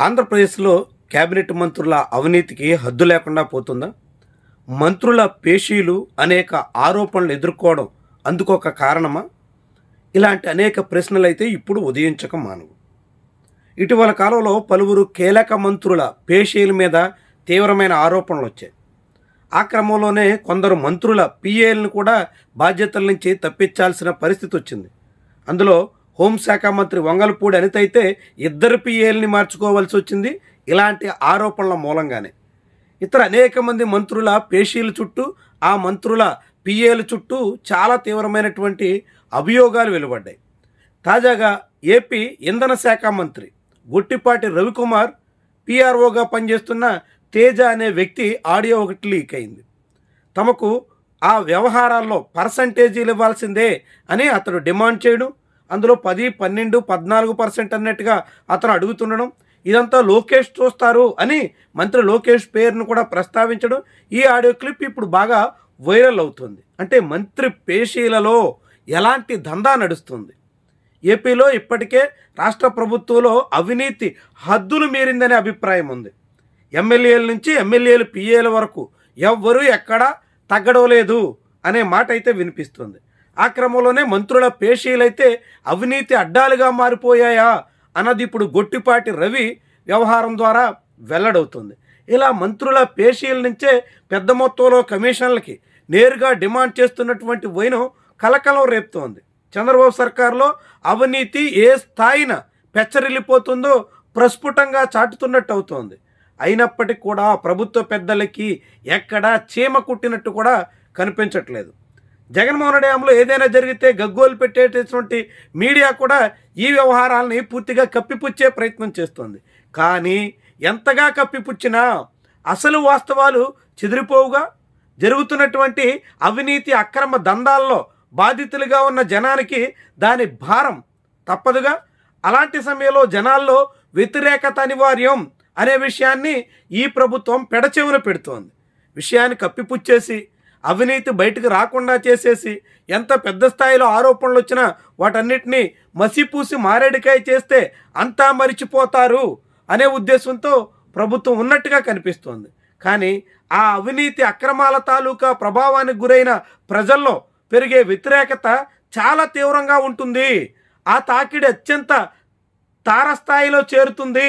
ఆంధ్రప్రదేశ్లో కేబినెట్ మంత్రుల అవినీతికి హద్దు లేకుండా పోతుందా? మంత్రుల పేషీలు అనేక ఆరోపణలు ఎదుర్కోవడం అందుకొక కారణమా? ఇలాంటి అనేక ప్రశ్నలు అయితే ఇప్పుడు ఉదయించక మానవు. ఇటీవల కాలంలో పలువురు కీలక మంత్రుల పేషీల మీద తీవ్రమైన ఆరోపణలు వచ్చాయి. ఆ క్రమంలోనే కొందరు మంత్రుల పిఏలను కూడా బాధ్యతల నుంచి తప్పించాల్సిన పరిస్థితి వచ్చింది. అందులో హోంశాఖ మంత్రి వంగలపూడి అనిత అయితే ఇద్దరు పిఏల్ని మార్చుకోవాల్సి వచ్చింది ఇలాంటి ఆరోపణల మూలంగానే. ఇతర అనేక మంది మంత్రుల పేషీల చుట్టూ, ఆ మంత్రుల పిఏల చుట్టూ చాలా తీవ్రమైనటువంటి అభియోగాలు వెలువడ్డాయి. తాజాగా ఏపీ ఇంధన శాఖ మంత్రి గొట్టిపాటి రవికుమార్ పిఆర్ఓగా పనిచేస్తున్న తేజ అనే వ్యక్తి ఆడియో ఒకటి లీక్ అయింది. తమకు ఆ వ్యవహారాల్లో పర్సంటేజీలు ఇవ్వాల్సిందే అని అతడు డిమాండ్ చేయడం, అందులో 10, 12, 14% అన్నట్టుగా అతను అడుగుతుండడం, ఇదంతా లోకేష్ చూస్తారు అని మంత్రి లోకేష్ పేరును కూడా ప్రస్తావించడం, ఈ ఆడియో క్లిప్ ఇప్పుడు బాగా వైరల్ అవుతుంది. అంటే మంత్రి పేషీలలో ఎలాంటి దందా నడుస్తుంది? ఏపీలో ఇప్పటికే రాష్ట్ర ప్రభుత్వంలో అవినీతి హద్దులు మీరిందనే అభిప్రాయం ఉంది. ఎమ్మెల్యేల నుంచి ఎమ్మెల్యేల పిఏల వరకు ఎవ్వరూ ఎక్కడా తగ్గడం లేదు అనే మాట అయితే వినిపిస్తుంది. ఆ క్రమంలోనే మంత్రుల పేషీలైతే అవినీతి అడ్డాలుగా మారిపోయాయా అన్నది ఇప్పుడు గొట్టిపాటి రవి వ్యవహారం ద్వారా వెల్లడవుతుంది. ఇలా మంత్రుల పేషీల నుంచే పెద్ద మొత్తంలో కమిషన్లకి నేరుగా డిమాండ్ చేస్తున్నటువంటి వైనం కలకలం రేపుతోంది. చంద్రబాబు సర్కారులో అవినీతి ఏ స్థాయిన పెచ్చరిల్లిపోతుందో ప్రస్ఫుటంగా చాటుతున్నట్టు అవుతోంది. అయినప్పటికీ కూడా ప్రభుత్వ పెద్దలకి ఎక్కడా చీమ కుట్టినట్టు కూడా కనిపించట్లేదు. జగన్మోహన్ రెడ్డి హయాంలో ఏదైనా జరిగితే గగ్గోలు పెట్టేటటువంటి మీడియా కూడా ఈ వ్యవహారాలని పూర్తిగా కప్పిపుచ్చే ప్రయత్నం చేస్తుంది. కానీ ఎంతగా కప్పిపుచ్చినా అసలు వాస్తవాలు చెదిరిపోవుగా. జరుగుతున్నటువంటి అవినీతి అక్రమ దందాల్లో బాధితులుగా ఉన్న జనానికి దాని భారం తప్పదుగా. అలాంటి సమయంలో జనాల్లో వ్యతిరేకత అనివార్యం అనే విషయాన్ని ఈ ప్రభుత్వం పెడచెవిన పెడుతోంది. విషయాన్ని కప్పిపుచ్చేసి అవినీతి బయటకు రాకుండా చేసేసి ఎంత పెద్ద స్థాయిలో ఆరోపణలు వచ్చినా వాటన్నిటినీ మసిపూసి మారేడికాయ చేస్తే అంతా మరిచిపోతారు అనే ఉద్దేశంతో ప్రభుత్వం ఉన్నట్టుగా కనిపిస్తోంది. కానీ ఆ అవినీతి అక్రమాల తాలూకా ప్రభావానికి గురైన ప్రజల్లో పెరిగే వ్యతిరేకత చాలా తీవ్రంగా ఉంటుంది. ఆ తాకిడి అత్యంత తారస్థాయిలో చేరుతుంది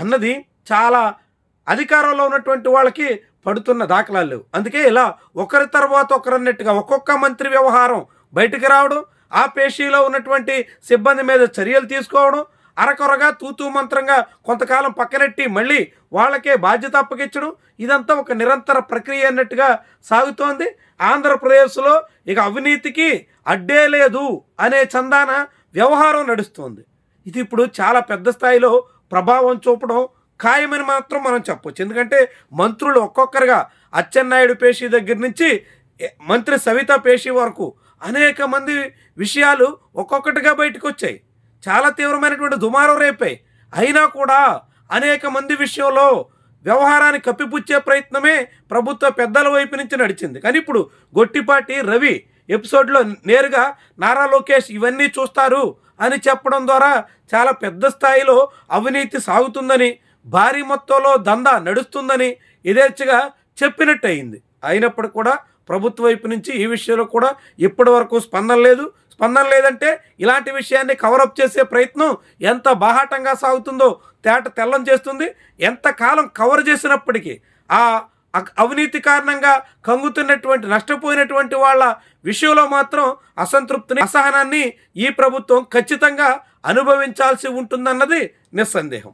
అన్నది చాలా అధికారంలో ఉన్నటువంటి వాళ్ళకి పడుతున్న దాఖలాలు లేవు. అందుకే ఇలా ఒకరి తర్వాత ఒకరన్నట్టుగా ఒక్కొక్క మంత్రి వ్యవహారం బయటకు రావడం, ఆ పేషీలో ఉన్నటువంటి సిబ్బంది మీద చర్యలు తీసుకోవడం, అరకొరగా తూతూ మంత్రంగా కొంతకాలం పక్కనెట్టి మళ్ళీ వాళ్ళకే బాధ్యత అప్పగించడం, ఇదంతా ఒక నిరంతర ప్రక్రియ అన్నట్టుగా సాగుతోంది. ఆంధ్రప్రదేశ్లో ఇక అవినీతికి అడ్డే లేదు అనే చందాన వ్యవహారం నడుస్తోంది. ఇది ఇప్పుడు చాలా పెద్ద స్థాయిలో ప్రభావం చూపడం ఖాయమని మాత్రం మనం చెప్పొచ్చు. ఎందుకంటే మంత్రులు ఒక్కొక్కరుగా అచ్చెన్నాయుడు పేషీ దగ్గర నుంచి మంత్రి సవిత పేషీ వరకు అనేక మంది విషయాలు ఒక్కొక్కటిగా బయటకు వచ్చాయి. చాలా తీవ్రమైనటువంటి దుమారం రేపాయి. అయినా కూడా అనేక మంది విషయంలో వ్యవహారాన్ని కప్పిపుచ్చే ప్రయత్నమే ప్రభుత్వ పెద్దల వైపు నుంచి నడిచింది. కానీ ఇప్పుడు గొట్టిపాటి రవి ఎపిసోడ్లో నేరుగా నారా లోకేష్ ఇవన్నీ చూస్తారు అని చెప్పడం ద్వారా చాలా పెద్ద స్థాయిలో అవినీతి సాగుతుందని, భారీ మొత్తంలో దందా నడుస్తుందని యథేచ్ఛగా చెప్పినట్టు అయింది. అయినప్పుడు కూడా ప్రభుత్వ వైపు నుంచి ఈ విషయంలో కూడా ఇప్పటి వరకు స్పందన లేదంటే ఇలాంటి విషయాన్ని కవరప్ చేసే ప్రయత్నం ఎంత బాహాటంగా సాగుతుందో తెల్లం చేస్తుంది. ఎంతకాలం కవర్ చేసినప్పటికీ ఆ అవినీతి కారణంగా కంగుతున్నటువంటి నష్టపోయినటువంటి వాళ్ళ విషయంలో మాత్రం అసంతృప్తిని, అసహనాన్ని ఈ ప్రభుత్వం ఖచ్చితంగా అనుభవించాల్సి ఉంటుందన్నది నిస్సందేహం.